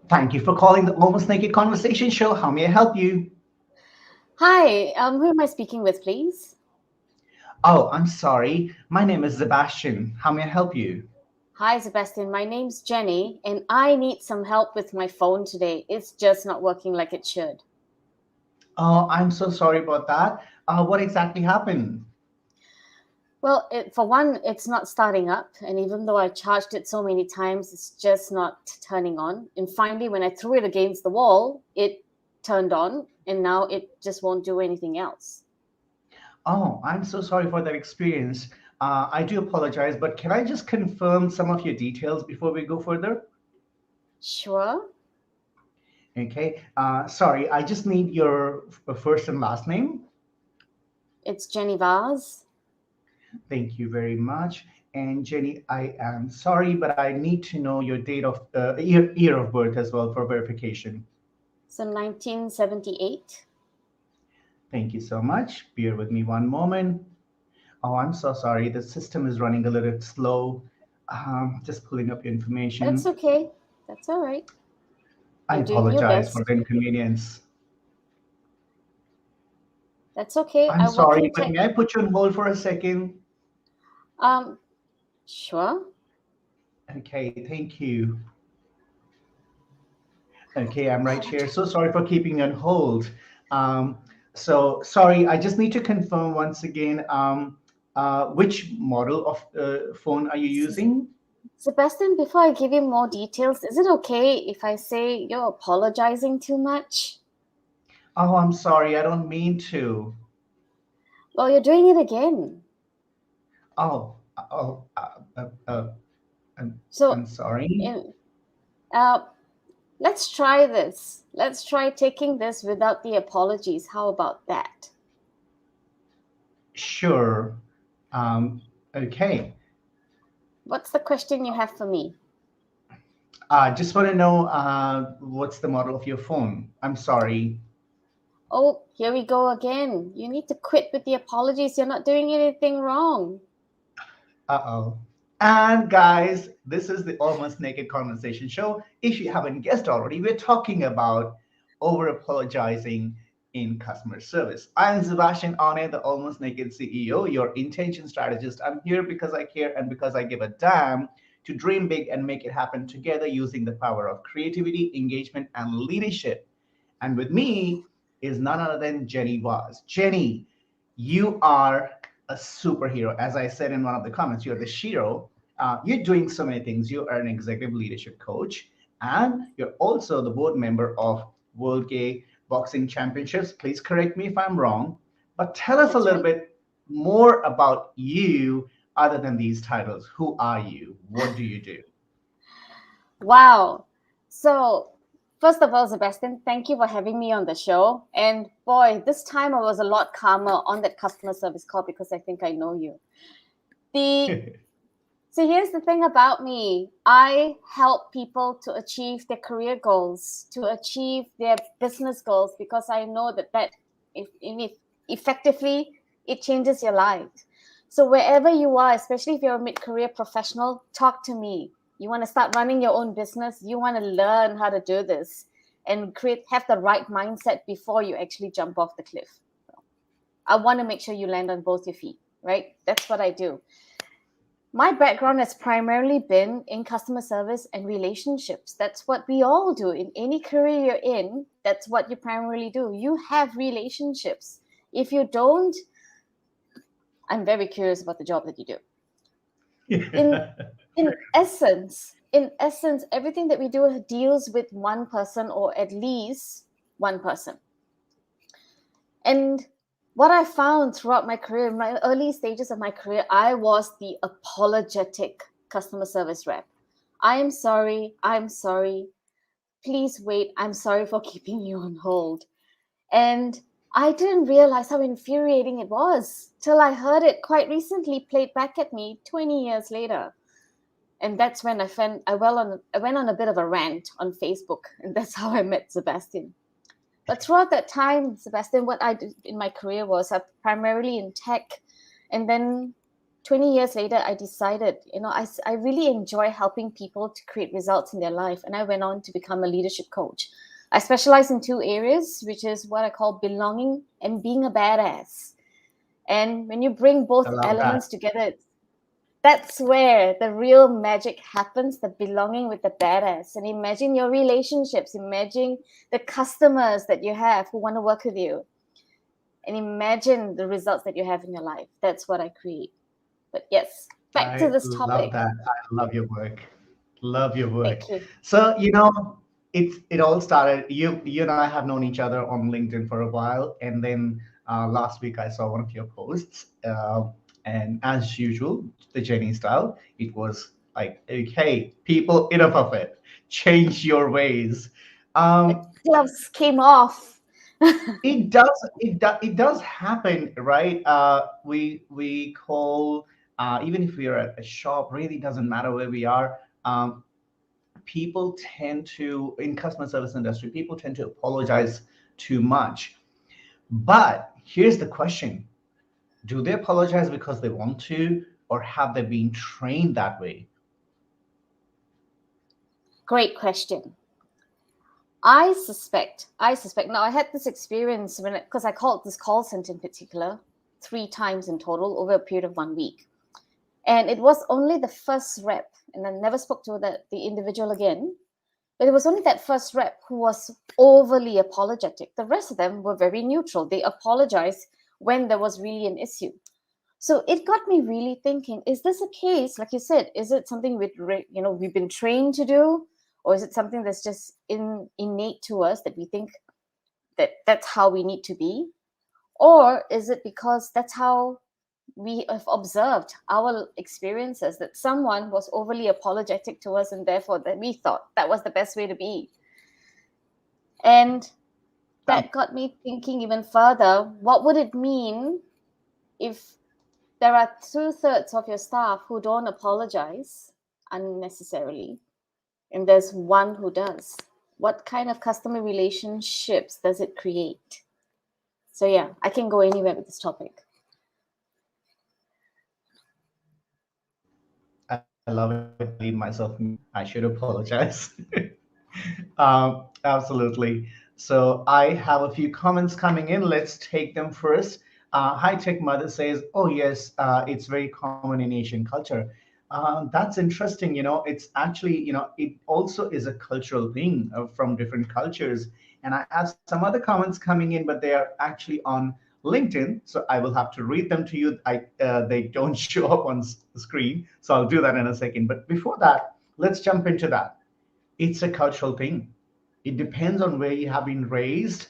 Thank you for calling the Almost Naked Conversation show. How may I help you? Hi, who am I speaking with, please? Oh, I'm sorry. My name is Sebastian. How may I help you? Hi, Sebastian. My name's Jenny, and I need some help with my phone today. It's just not working like it should. Oh, I'm so sorry about that. What exactly happened? Well, for one, it's not starting up, and even though I charged it so many times, it's just not turning on. And finally, when I threw it against the wall, it turned on, and now it just won't do anything else. Oh, I'm so sorry for that experience. I do apologize, but can I just confirm some of your details before we go further? Sure, Okay. Sorry, I just need your first and last name. it's Jenny Vaz. Thank you very much. And Jenny, I am sorry, but I need to know your date of year of birth as well for verification. So 1978. Thank you so much. Bear with me one moment. Oh, I'm so sorry. The system is running a little slow. Just pulling up your That's information. okay. That's all right. I You're doing your apologize for best. the inconvenience. That's okay. I'm I work sorry, in but tech. may I put you on hold for a second? Um, sure. Okay, thank you. Okay, I'm right here. Apologize. So sorry for keeping you on hold. Um, so sorry, I just need to confirm once again, which model of phone are you using? Sebastian, before I give you more details, is it okay if I say you're apologizing too much? Oh, I'm sorry, I don't mean to. Well, you're doing it again. Oh, oh, I'm, So, I'm sorry. in, uh, let's try this. Let's try taking this without the apologies. How about that? Sure. Okay. What's the question you have for me? Just want to know what's the model of your phone? I'm sorry. Oh, here we go again. You need to quit with the apologies. You're not doing anything wrong. Uh-oh. And guys, this is the Almost Naked Conversation show. If you haven't guessed already, we're talking about over apologizing in customer service. I'm Szebastian Onne, the Almost Naked CEO, your intention strategist. I'm here because I care and because I give a damn to dream big and make it happen together using the power of creativity, engagement, and leadership. And with me is none other than Jenny Vaz. Jenny, you are a superhero. As I said in one of the comments, you're the Shiro. You're doing so many things. You are an executive leadership coach, and you're also the board member of World Gay Boxing Championships. Please correct me if I'm wrong, but tell us a That's little right. bit more about you other than these titles. Who are you? What do you do? Wow. So, first of all, Sebastian, thank you for having me on the show. And boy, this time I was a lot calmer on that customer service call because I think I know you. The So here's the thing about me. I help people to achieve their career goals, to achieve their business goals, because I know that if effectively it changes your life. So wherever you are, especially if you're a mid-career professional, talk to me. You want to start running your own business, you want to learn how to do this and have the right mindset before you actually jump off the cliff. I want to make sure you land on both your feet, right? That's what I do. My background has primarily been in customer service and relationships. That's what we all do in any career you're in. That's what you primarily do. You have relationships. If you don't, I'm very curious about the job that you do. In in essence, everything that we do deals with one person or at least one person. And what I found throughout my career, in my early stages of my career, I was the apologetic customer service rep. I am sorry. I'm sorry. Please wait. I'm sorry for keeping you on hold. And I didn't realize how infuriating it was till I heard it quite recently played back at me 20 years later. And that's when I went on a bit of a rant on Facebook. And that's how I met Sebastian. But throughout that time, Sebastian, what I did in my career was primarily in tech. And then 20 years later, I decided, I really enjoy helping people to create results in their life. And I went on to become a leadership coach. I specialize in two areas, which is what I call belonging and being a badass. And when you bring both I love that. elements together, that's where the real magic happens, the belonging with the badass. And imagine your relationships, imagine the customers that you have who want to work with you, and imagine the results that you have in your life. That's what I create. But yes, back to I this love topic. that. I love your work. Love your work. Thank you. So, it all started. You and I have known each other on LinkedIn for a while, and then last week I saw one of your posts, and as usual, the Jenny style, it was like, "Hey, people, enough of it. Change your ways." The Um, gloves came off. it does happen, right? We call, even if we are at a shop, really doesn't matter where we are. People tend to, in customer service industry, people tend to apologize too much. But here's the question: do they apologize because they want to, or have they been trained that way? Great question. I suspect. Now, I had this experience because I called this call center in particular 3 times in total over a period of 1 week. And it was only the first rep, and I never spoke to the individual again. But it was only that first rep who was overly apologetic. The rest of them were very neutral. They apologized when there was really an issue. So it got me really thinking: is this a case, like you said, is it something we've been trained to do, or is it something that's just innate to us that we think that that's how we need to be, or is it because that's how we have observed our experiences, that someone was overly apologetic to us and therefore that we thought that was the best way to be? And that got me thinking even further: what would it mean if there are 2/3 of your staff who don't apologize unnecessarily, and there's one who does? What kind of customer relationships does it create? So yeah, I can go anywhere with this topic. I love it. I believe myself. I should apologize. Absolutely. So I have a few comments coming in. Let's take them first. High Tech Mother says, "Oh yes, it's very common in Asian culture." That's interesting. It's actually, it also is a cultural thing from different cultures. And I have some other comments coming in, but they are actually on LinkedIn, so I will have to read them to you. They don't show up on screen, so I'll do that in a second. But before that, let's jump into that. It's a cultural thing. It depends on where you have been raised.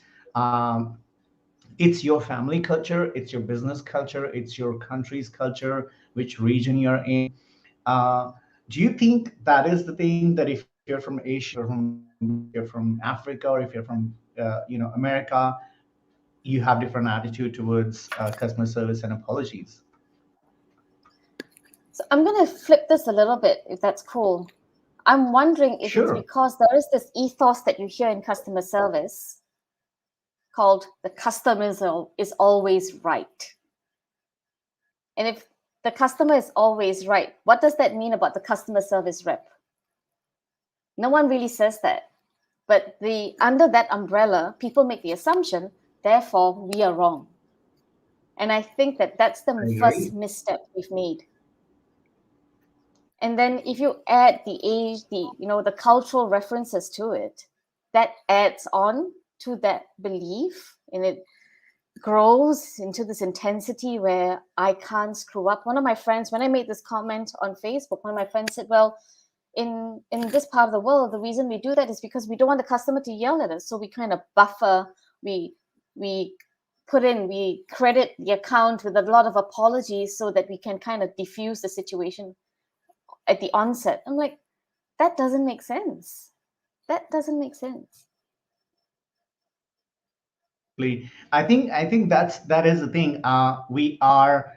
It's your family culture, it's your business culture, it's your country's culture, which region you're in. Uh, do you think that is the thing, that if you're from Asia, if you're from Africa, or if you're from America, you have different attitude towards customer service and apologies? So I'm going to flip this a little bit, if that's cool. I'm wondering if it's Sure. because there is this ethos that you hear in customer service called the customer is always right. And if the customer is always right, what does that mean about the customer service rep? No one really says that. But under that umbrella, people make the assumption, therefore, we are wrong. And I think that that's I the first agree. misstep we've made. And then if you add the age, the cultural references to it, that adds on to that belief, and it grows into this intensity where I can't screw up. One of my friends, when I made this comment on Facebook, one of my friends said, well, in this part of the world, the reason we do that is because we don't want the customer to yell at us. So we kind of buffer, we we credit the account with a lot of apologies so that we can kind of diffuse the situation at the onset. I'm like, that doesn't make sense. That doesn't make sense. Absolutely. I think that is the thing. We are,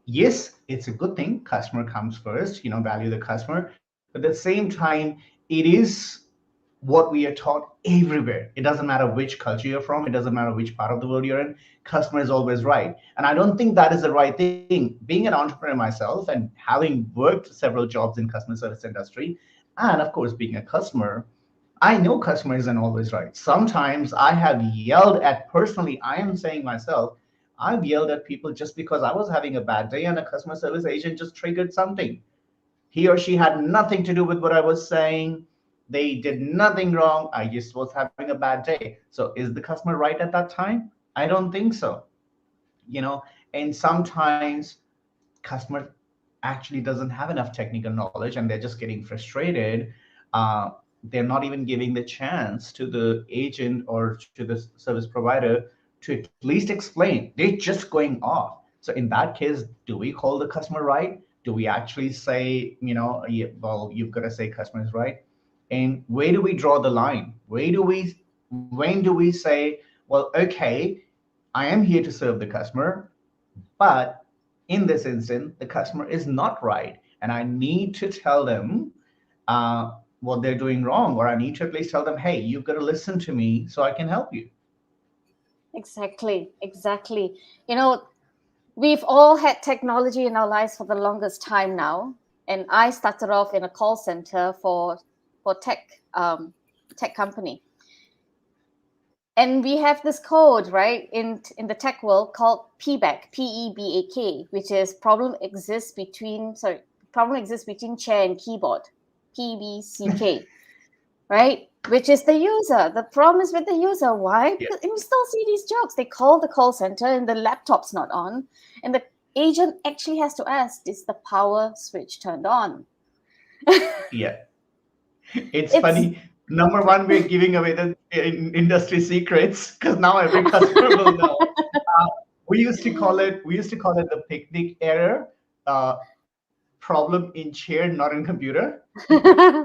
yes, it's a good thing. Customer comes first. Value the customer. But at the same time, it is what we are taught everywhere. It doesn't matter which culture you're from, it doesn't matter which part of the world you're in, customer is always right. And I don't think that is the right thing. Being an entrepreneur myself and having worked several jobs in customer service industry, and of course being a customer, I know customer isn't always right. Sometimes I have yelled at, personally, I am saying myself, I've yelled at people just because I was having a bad day and a customer service agent just triggered something. He or she had nothing to do with what I was saying. They did nothing wrong. I just was having a bad day. So is the customer right at that time? I don't think so. You know, and sometimes customer actually doesn't have enough technical knowledge and they're just getting frustrated. Uh, they're not even giving the chance to the agent or to the service provider to at least explain. They're just going off. So in that case, do we call the customer right? Do we actually say, yeah, well, you've got to say customer is right? And where do we draw the line? When do we say, well, okay, I am here to serve the customer, but in this instance, the customer is not right, and I need to tell them what they're doing wrong, or I need to at least tell them, hey, you've got to listen to me so I can help you. Exactly, exactly. You know, we've all had technology in our lives for the longest time now, and I started off in a call center for tech company, and we have this code right in the tech world called PBAK, PEBAK, which is problem exists between chair and keyboard, PBCK, right? Which is the user. The problem is with the user. Why? Yeah. Because we still see these jokes. They call the call center and the laptop's not on, and the agent actually has to ask, is the power switch turned on? Yeah. It's It's funny. Number one, we're giving away the industry secrets because now every customer will know. Uh, we used to call it the picnic error, uh, problem in chair, not in computer. I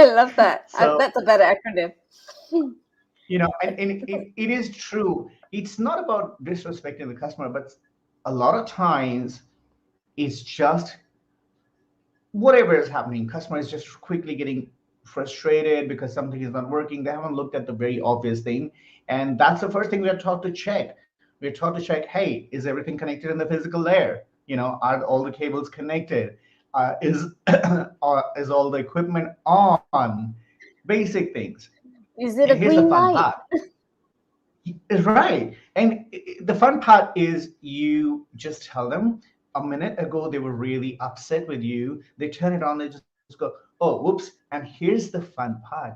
love that. So That's a better acronym. and it is true. It's not about disrespecting the customer, but a lot of times it's just whatever is happening. Customer is just quickly getting frustrated because something is not working. They haven't looked at the very obvious thing, and that's the first thing we are taught to check. We're taught to check, hey, is everything connected in the physical layer? Are all the cables connected? Is all the equipment on? Basic things. Is it And a here's the green fun light? part. Right. And the fun part is you just tell them a minute ago they were really upset with you. They turn it on, they just go, oh, whoops. And here's the fun part.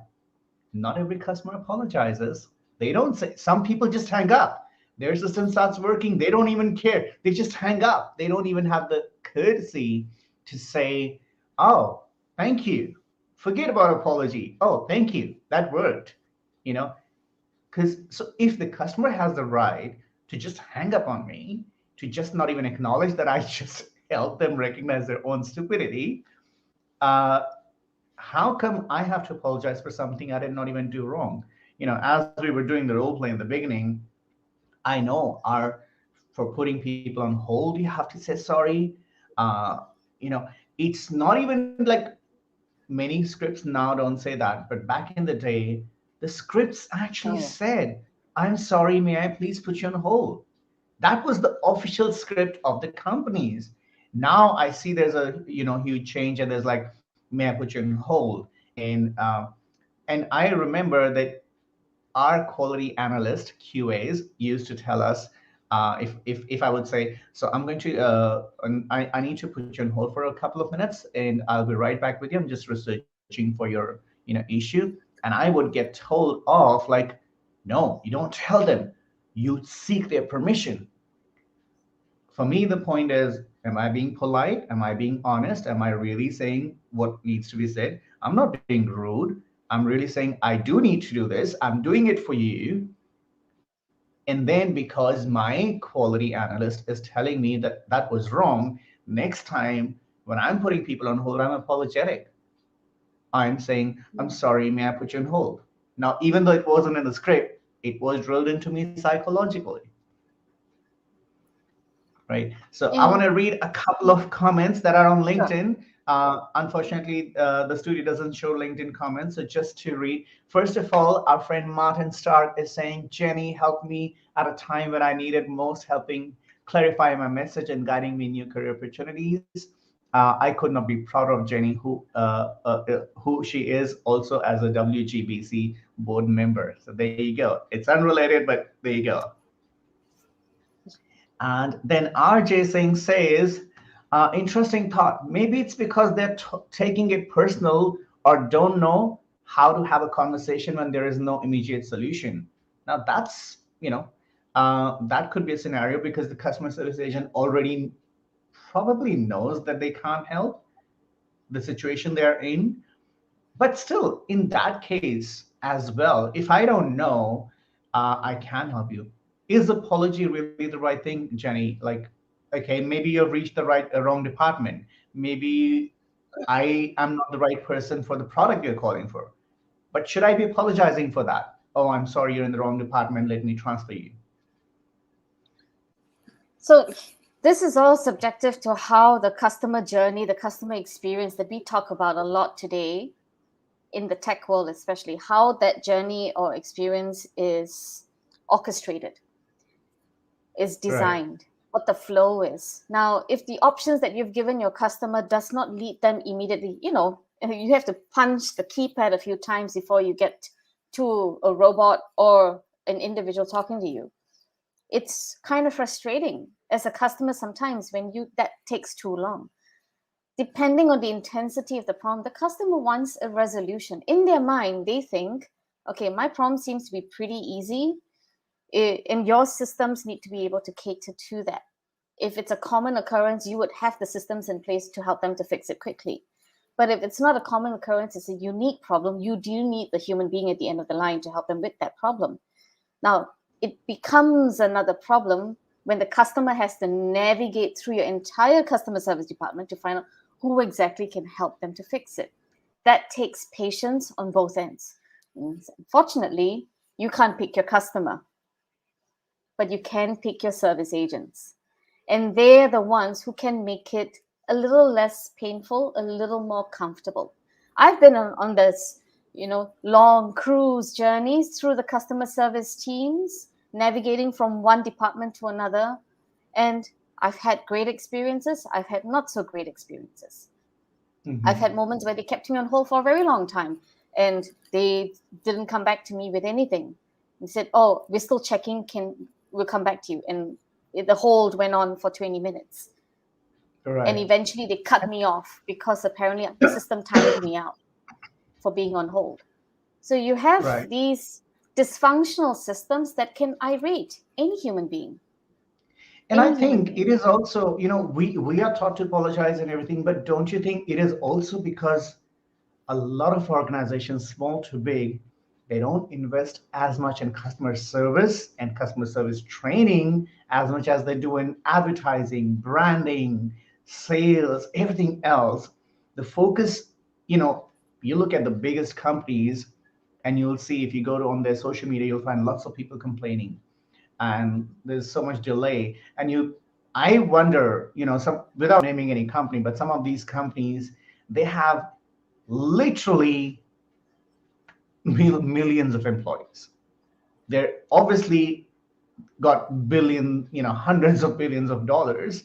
Not every customer apologizes. They don't say, some people just hang up. Their system starts working. They don't even care. They just hang up. They don't even have the courtesy to say, oh, thank you. Forget about apology. Oh, thank you. That worked. You know, because so if the customer has the right to just hang up on me, to just not even acknowledge that I just helped them recognize their own stupidity, uh, how come I have to apologize for something I did not even do wrong? As we were doing the role play in the beginning, I know for putting people on hold, you have to say sorry. Uh, you know, it's not even like many scripts now don't say that, but back in the day, the scripts actually Oh, said, I'm sorry, may I please put you on hold? That was the official script of the companies. Now I see there's a huge change, and there's like, may I put you on hold? And I remember that our quality analyst QAs used to tell us, if I would say, so I'm going to I need to put you on hold for a couple of minutes and I'll be right back with you. I'm just researching for your issue. And I would get told off like, no, you don't tell them. You seek their permission. For me, the point is, am I being polite? Am I being honest? Am I really saying what needs to be said? I'm not being rude. I'm really saying, I do need to do this. I'm doing it for you. And then because my quality analyst is telling me that that was wrong, next time when I'm putting people on hold, I'm apologetic. I'm saying, I'm sorry, may I put you on hold? Now, even though it wasn't in the script, it was drilled into me psychologically. right? So I want And to read a couple of comments that are on sure. LinkedIn. Unfortunately, the studio doesn't show LinkedIn comments. So just to read, first of all, our friend Martin Stark is saying, Jenny helped me at a time when I needed most, helping clarify my message and guiding me in new career opportunities. I could not be prouder of Jenny, who she is also as a WGBC board member. So there you go. It's unrelated, but there you go. And then RJ Singh says, interesting thought. Maybe it's because they're taking it personal or don't know how to have a conversation when there is no immediate solution. Now, that could be a scenario because the customer service agent already probably knows that they can't help the situation they're in. But still, in that case as well, if I don't know, I can help you. Is apology really the right thing, Jenny? Like, okay, maybe you've reached the wrong department. Maybe I am not the right person for the product you're calling for. But should I be apologizing for that? Oh, I'm sorry, you're in the wrong department. Let me transfer you. So this is all subjective to how the customer journey, the customer experience that we talk about a lot today in the tech world, especially how that journey or experience is orchestrated, is Right. designed, what the flow is. Now, if the options that you've given your customer does not lead them immediately, you have to punch the keypad a few times before you get to a robot or an individual talking to you. It's kind of frustrating as a customer sometimes when you that takes too long. Depending on the intensity of the problem, the customer wants a resolution. In their mind, they think, okay, my problem seems to be pretty easy, and your systems need to be able to cater to that. If it's a common occurrence, you would have the systems in place to help them to fix it quickly. But if it's not a common occurrence, it's a unique problem, you do need the human being at the end of the line to help them with that problem. Now, it becomes another problem when the customer has to navigate through your entire customer service department to find out who exactly can help them to fix it. That takes patience on both ends. Unfortunately, you can't pick your customer, but you can pick your service agents. And they're the ones who can make it a little less painful, a little more comfortable. I've been on this, long cruise journeys through the customer service teams, navigating from one department to another. And I've had great experiences. I've had not so great experiences. I've Hmm. had moments where they kept me on hold for a very long time and they didn't come back to me with anything. They said, "Oh, we're still checking. We'll come back to you." And the hold went on for 20 minutes. And Right. eventually they cut me off because apparently the system timed me out for being on hold. So you have Right. these dysfunctional systems that can irate any human being. And I Any human think it being. is also, we are taught to apologize and everything, but don't you think it is also because a lot of organizations, small to big, they don't invest as much in customer service and customer service training as much as they do in advertising, branding, sales, everything else. The focus, you know, you look at the biggest companies and you'll see if you go to on their social media, you'll find lots of people complaining and there's so much delay. And I wonder, some without naming any company, but some of these companies, they have literally millions of employees. They're obviously got hundreds of billions of dollars,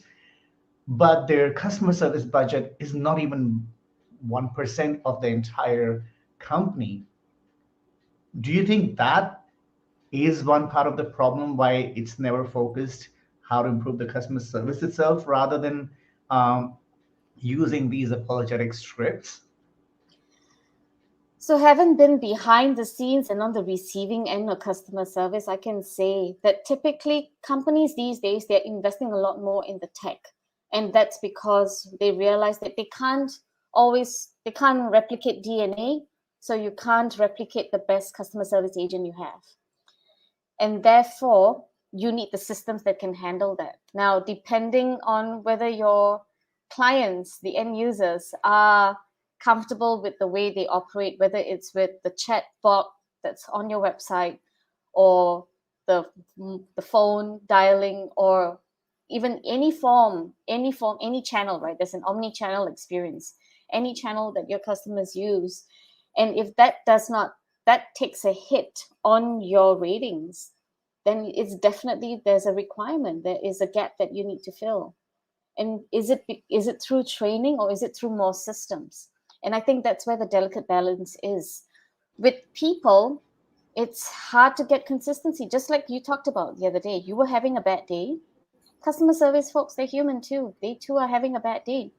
but their customer service budget is not even 1% of the entire company. Do you think that is one part of the problem why it's never focused how to improve the customer service itself rather than um, using these apologetic scripts? So, having been behind the scenes and on the receiving end of customer service, I can say that typically companies these days they're investing a lot more in the tech, and that's because they realize that they can't replicate DNA, so you can't replicate the best customer service agent you have, and therefore you need the systems that can handle that. Now, depending on whether your clients, the end users, are comfortable with the way they operate, whether it's with the chat bot that's on your website or the phone dialing or even any channel, right? There's an omni-channel experience, any channel that your customers use. And if that takes a hit on your ratings, then it's definitely, there's a requirement, there is a gap that you need to fill. And is it through training, or is it through more systems? And I think that's where the delicate balance is. With people, it's hard to get consistency. Just like you talked about the other day, you were having a bad day. Customer service folks, they're human too. They too are having a bad day.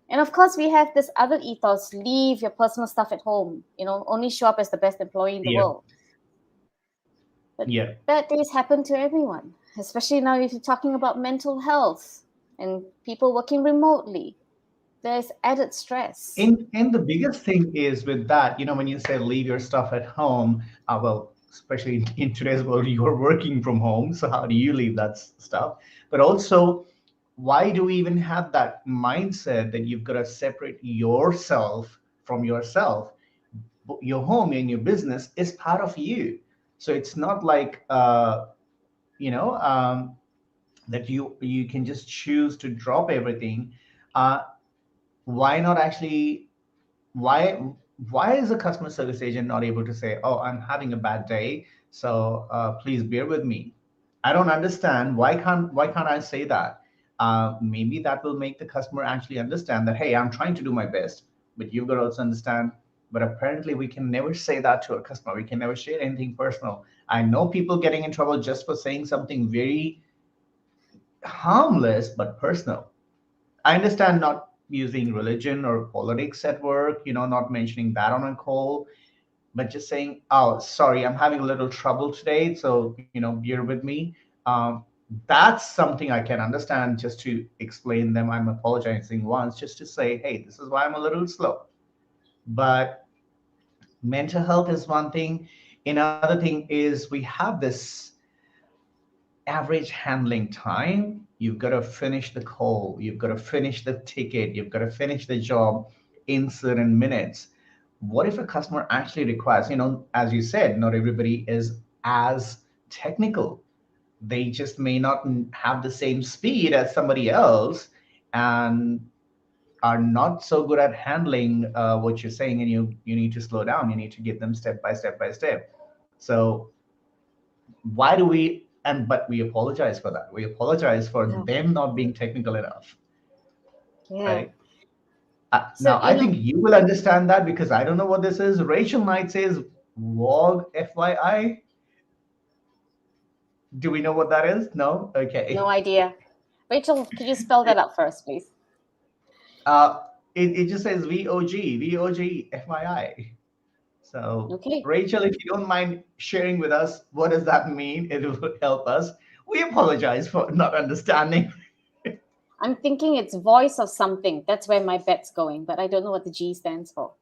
And of course, we have this other ethos: leave your personal stuff at home. Only show up as the best employee in the Yeah. world. But Yeah. bad days happen to everyone, especially now if you're talking about mental health and people working remotely. There's added stress. And the biggest thing is with that, when you say leave your stuff at home, well, especially in today's world, you're working from home. So how do you leave that stuff? But also, why do we even have that mindset that you've got to separate yourself from yourself? Your home and your business is part of you. So it's not like, you know, that you can just choose to drop everything. Uh, why not actually why why is a customer service agent not able to say, oh, I'm having a bad day, so please bear with me? I don't understand, why can't I say that? Maybe that will make the customer actually understand that, hey, I'm trying to do my best, but you've got to also understand. But apparently we can never say that to a customer. We can never share anything personal. I know people getting in trouble just for saying something very harmless but personal. I understand not using religion or politics at work, not mentioning that on a call, but just saying, oh, sorry, I'm having a little trouble today, so, bear with me. That's something I can understand, just to explain them I'm apologizing once, just to say, hey, this is why I'm a little slow. But mental health is one thing. Another thing is we have this average handling time. You've got to finish the call, you've got to finish the ticket, you've got to finish the job in certain minutes. What if a customer actually requires, as you said, not everybody is as technical. They just may not have the same speed as somebody else, and are not so good at handling what you're saying, and you need to slow down, you need to give them step by step by step. So why do we, and but we apologize for that, we apologize for Yeah. them not being technical enough, Yeah. right? So, Now I think you will understand that, because I don't know what this is. Rachel Knight says vog FYI. Do we know what that is? No. no Okay. idea. Rachel, could you spell that out first, please? uh it just says vog FYI. So Okay. Rachel, if you don't mind sharing with us what does that mean, it will help us. We apologize for not understanding. I'm thinking it's voice of something. That's where my bet's going, but I don't know what the G stands for.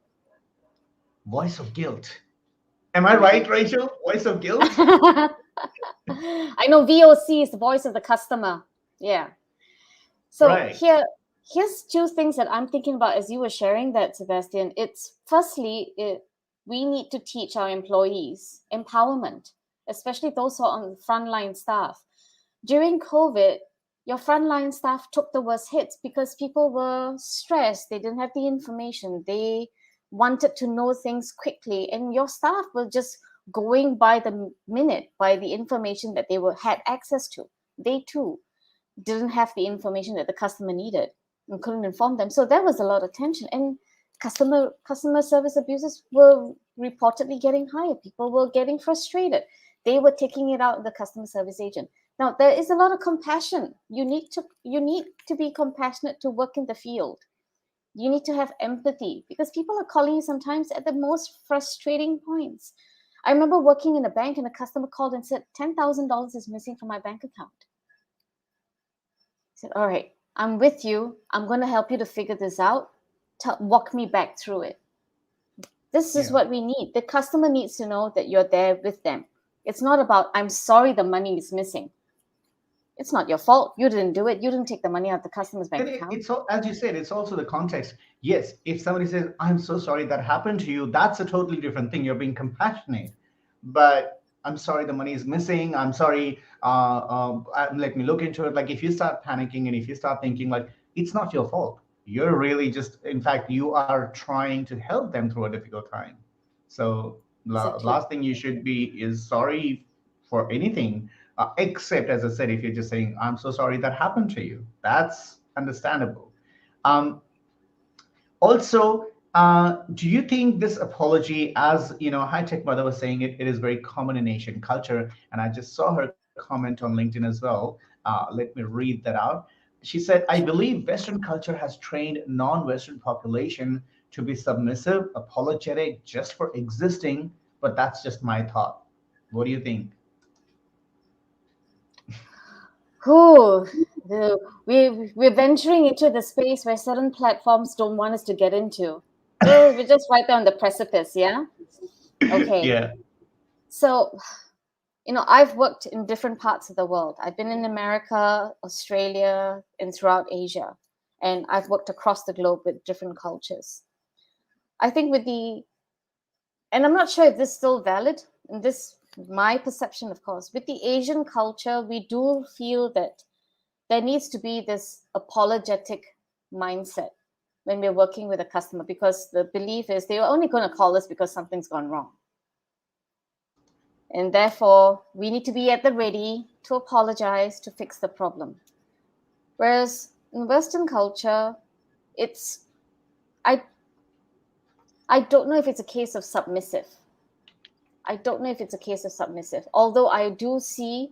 Voice of guilt. Am I right, Maybe. Rachel? Voice of guilt? I know VOC is the voice of the customer. Yeah. So Right. here's two things that I'm thinking about as you were sharing that, Sebastian. It's firstly, we need to teach our employees empowerment, especially those who are on frontline staff. During COVID, your frontline staff took the worst hits because people were stressed. They didn't have the information. They wanted to know things quickly, and your staff were just going by the minute, by the information that had access to. They too didn't have the information that the customer needed and couldn't inform them. So there was a lot of tension, and customer service abuses were reportedly getting higher. People were getting frustrated. They were taking it out on the customer service agent. Now there is a lot of compassion. You need to be compassionate to work in the field. You need to have empathy, because people are calling you sometimes at the most frustrating points. I remember working in a bank, and a customer called and said $10,000 is missing from my bank account. Said, all right, I'm with you. I'm going to help you to figure this out. Walk me back through it. This is Yeah. what we need. The customer needs to know that you're there with them. It's not about, I'm sorry the money is missing. It's not your fault. You didn't do it. You didn't take the money out of the customer's bank And account. as you said, it's also the context. Yes, if somebody says, I'm so sorry that happened to you, that's a totally different thing. You're being compassionate. But I'm sorry, the money is missing. I'm sorry. Let me look into it. Like if you start panicking and if you start thinking like it's not your fault, you're really just, in fact, you are trying to help them through a difficult time. So Exactly. last thing you should be is sorry for anything, except as I said, if you're just saying, "I'm so sorry that happened to you," that's understandable. Um, Also, do you think this apology, as High Tech Mother was saying, it is very common in Asian culture, and I just saw her comment on LinkedIn as well. Let me read that out. She said, "I believe Western culture has trained non-Western population to be submissive, apologetic, just for existing, but that's just my thought." What do you think? Whew, we're venturing into the space where certain platforms don't want us to get into. We're just right there on the precipice, yeah? Okay. Yeah, So, I've worked in different parts of the world. I've been in America, Australia, and throughout Asia. And I've worked across the globe with different cultures. I think and I'm not sure if this is still valid, and this, my perception, of course, with the Asian culture, we do feel that there needs to be this apologetic mindset when we're working with a customer, because the belief is they're only going to call us because something's gone wrong. And therefore, we need to be at the ready to apologize to fix the problem. Whereas in Western culture, it's, I, I don't know if it's a case of submissive. I don't know if it's a case of submissive, although I do see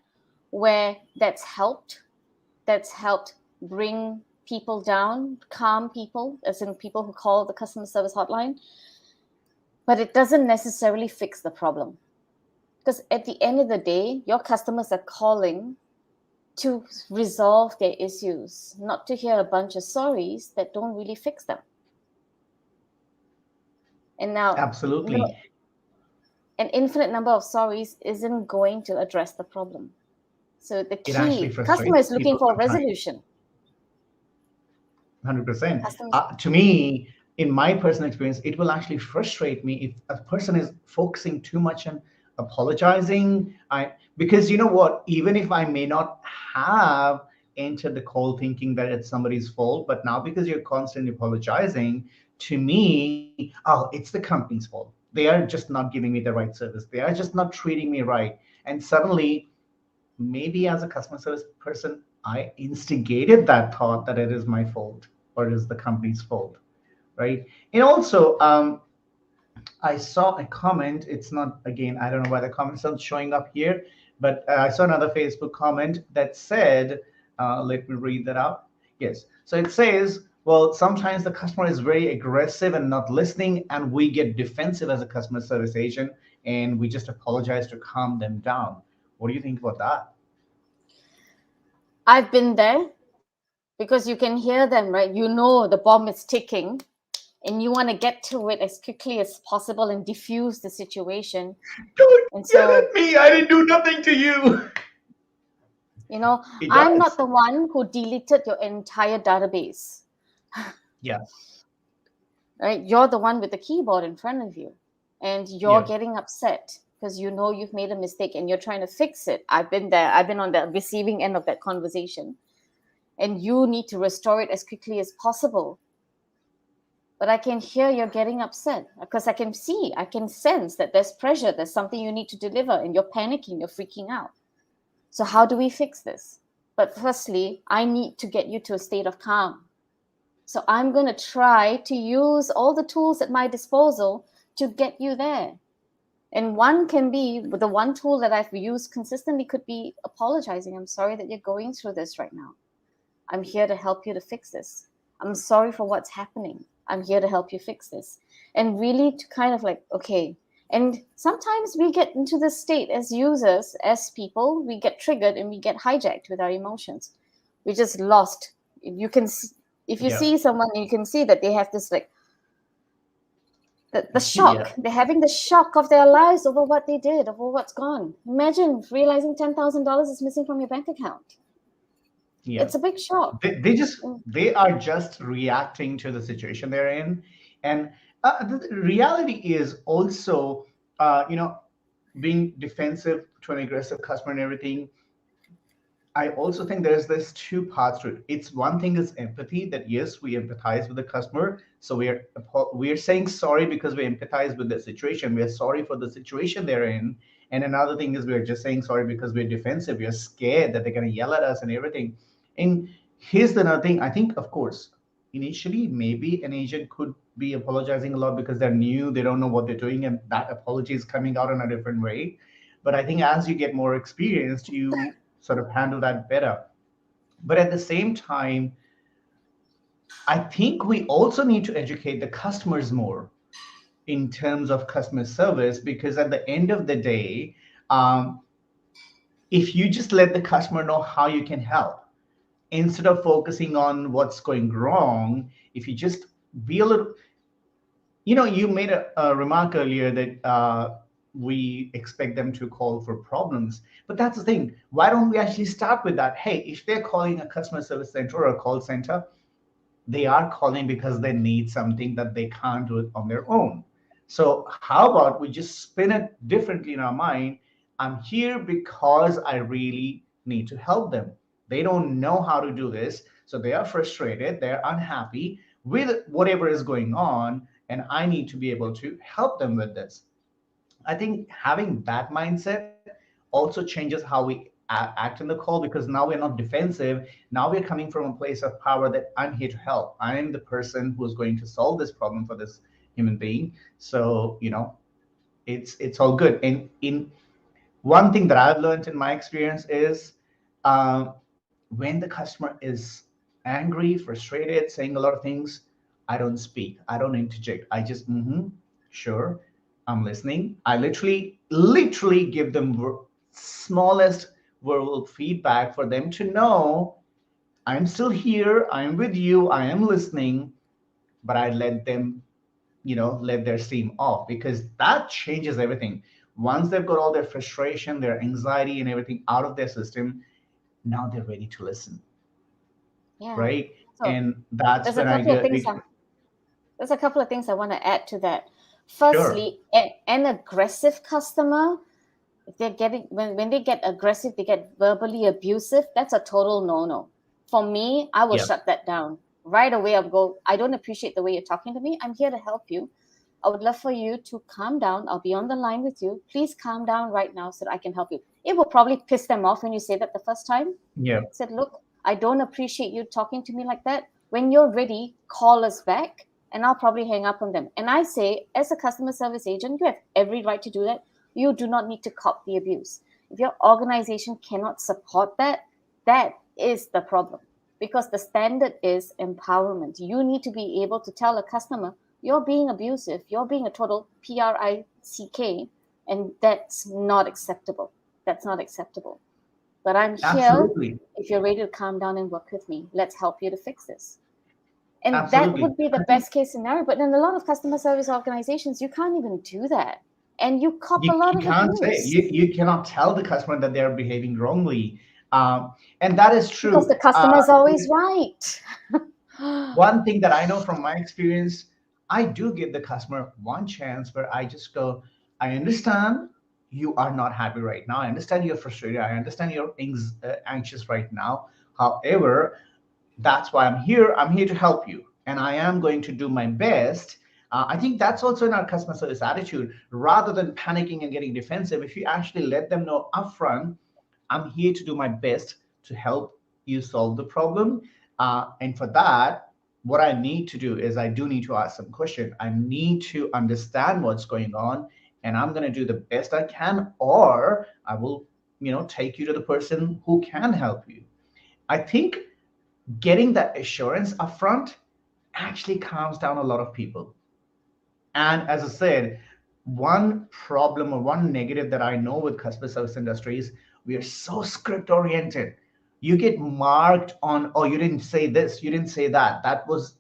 where that's helped bring people down, calm people, as in people who call the customer service hotline, but it doesn't necessarily fix the problem. Because at the end of the day, your customers are calling to resolve their issues, not to hear a bunch of sorries that don't really fix them. And now, absolutely. an infinite number of sorries isn't going to address the problem. So the It actually key, the customer frustrates is looking people for a sometimes. resolution. 100%. Customers, To me, in my personal experience, it will actually frustrate me if a person is focusing too much on apologizing. Because you know what, even if I may not have entered the call thinking that it's somebody's fault, but now because you're constantly apologizing, to me, oh, it's the company's fault. They are just not giving me the right service. They are just not treating me right. And suddenly, maybe as a customer service person, I instigated that thought that it is my fault or it is the company's fault, right? And also, I saw a comment. It's not, again, I don't know why the comment's not showing up here, but I saw another Facebook comment that said, let me read that out. Yes. So it says, well, sometimes the customer is very aggressive and not listening, and we get defensive as a customer service agent, and we just apologize to calm them down. What do you think about that? I've been there, because you can hear them, right? The bomb is ticking, and you want to get to it as quickly as possible and diffuse the situation. Don't And yell so, at me. I didn't do nothing to you. you know, It I'm not does. the one who deleted your entire database, Yeah. right? You're the one with the keyboard in front of you, and you're Yeah. getting upset because you've made a mistake and you're trying to fix it. I've been there. I've been on the receiving end of that conversation, and you need to restore it as quickly as possible. But I can hear you're getting upset because I can sense that there's pressure, there's something you need to deliver, and you're panicking, you're freaking out. So, how do we fix this? But firstly, I need to get you to a state of calm. So, I'm going to try to use all the tools at my disposal to get you there. And one can be the one tool that I've used consistently could be apologizing. I'm sorry that you're going through this right now. I'm here to help you to fix this. I'm sorry for what's happening. I'm here to help you fix this. And really to kind of like, okay. And sometimes we get into this state as users, as people, we get triggered and we get hijacked with our emotions. We just lost. You can, if you Yeah. see someone, you can see that they have this like, the Yeah. shock. They're having the shock of their lives over what they did, over what's gone. Imagine realizing $10,000 is missing from your bank account. Yeah. It's a big shock. They are just reacting to the situation they're in. And the reality is also, you know, being defensive to an aggressive customer and everything, I also think there's this two parts to it. It's one thing is empathy, that yes, we empathize with the customer. So we are saying sorry because we empathize with the situation. We are sorry for the situation they're in. And another thing is we're just saying sorry because we're defensive. We're scared that they're going to yell at us and everything. And here's the another thing. I think, of course, initially maybe an agent could be apologizing a lot because they're new, they don't know what they're doing, and that apology is coming out in a different way. But I think as you get more experienced, you sort of handle that better. But at the same time, I think we also need to educate the customers more in terms of customer service, because at the end of the day, um, if you just let the customer know how you can help instead of focusing on what's going wrong, if you just be a little, you made a remark earlier that we expect them to call for problems. But that's the thing. Why don't we actually start with that? Hey, if they're calling a customer service center or a call center, they are calling because they need something that they can't do it on their own. So how about we just spin it differently in our mind? I'm here because I really need to help them. They don't know how to do this, so they are frustrated, they're unhappy with whatever is going on, and I need to be able to help them with this. I think having that mindset also changes how we act in the call, because now we're not defensive. Now we're coming from a place of power that I'm here to help. I'm the person who's going to solve this problem for this human being. So, it's all good. And in one thing that I've learned in my experience is um, when the customer is angry, frustrated, saying a lot of things, I don't speak. I don't interject. I just, sure, I'm listening. I literally give them smallest verbal feedback for them to know I'm still here. I'm with you. I am listening, but I let them, let their steam off, because that changes everything. Once they've got all their frustration, their anxiety, and everything out of their system, now they're ready to listen, Yeah. right? So And that's there's a when I couple of get, things. There's a couple of things I want to add to that. sure, Firstly, an aggressive customer, if they're getting when they get aggressive, they get verbally abusive, that's a total no-no. For me, I will yeah, shut that down right away. I'll go, I don't appreciate the way you're talking to me. I'm here to help you. I would love for you to calm down. I'll be on the line with you. Please calm down right now so that I can help you. It will probably piss them off when you say that the first time. yeah, Said, look, I don't appreciate you talking to me like that. When you're ready, call us back, and I'll probably hang up on them. And I say, as a customer service agent, you have every right to do that. You do not need to cop the abuse. If your organization cannot support that, that is the problem, because the standard is empowerment. You need to be able to tell a customer, you're being abusive, you're being a total PRICK, and that's not acceptable. That's not acceptable. But I'm here absolutely, if you're ready to calm down and work with me. Let's help you to fix this. And that absolutely. would be the I think best case scenario. But in a lot of customer service organizations, you can't even do that. And you cop a lot you of can't say, abuse you cannot tell the customer that they're behaving wrongly, and that is because true. the customer is always right. One thing that I know from my experience, I do give the customer one chance where I just go, I understand you are not happy right now. I understand you're frustrated. I understand you're anxious right now. However, that's why I'm here. I'm here to help you, and I am going to do my best. I think that's also in our customer service attitude. Rather than panicking and getting defensive, if you actually let them know upfront, I'm here to do my best to help you solve the problem. And for that, what I need to do is I do need to ask some question. I need to understand what's going on, and I'm going to do the best I can, or I will, take you to the person who can help you. I think getting that assurance upfront actually calms down a lot of people. And as I said, one problem or one negative that I know with customer service industry is we are so script oriented. You get marked on, oh, you didn't say this, you didn't say that.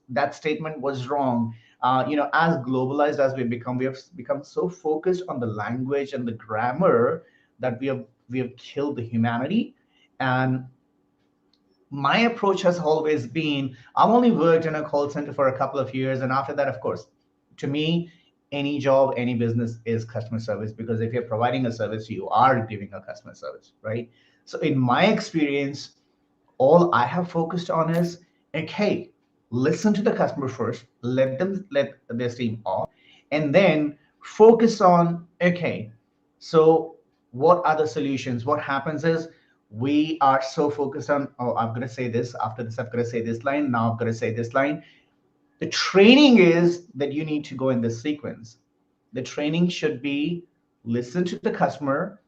That statement was wrong. As globalized as we have become so focused on the language and the grammar that we have killed the humanity. And my approach has always been, I've only worked in a call center for a couple of years, and after that, of course, to me, any job, any business is customer service, because if you're providing a service, you are giving a customer service, right? So in my experience, all I have focused on is, okay, listen to the customer first, let their steam off, and then focus on, okay, so what are the solutions? What happens is we are so focused on, oh, I'm going to say this, after this, I'm going to say this line, now I'm going to say this line. The training is that you need to go in this sequence. The training should be listen to the customer,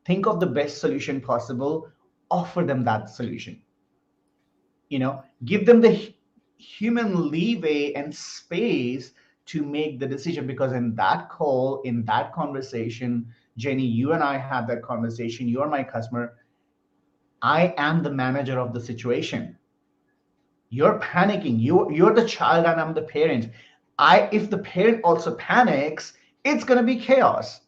think of the best solution possible, offer them that solution. Give them the human leeway and space to make the decision, because in that call, in that conversation, Jenny, you and I had that conversation, you're my customer, I am the manager of the situation. You're panicking, you're the child and I'm the parent. I If the parent also panics, it's going to be chaos.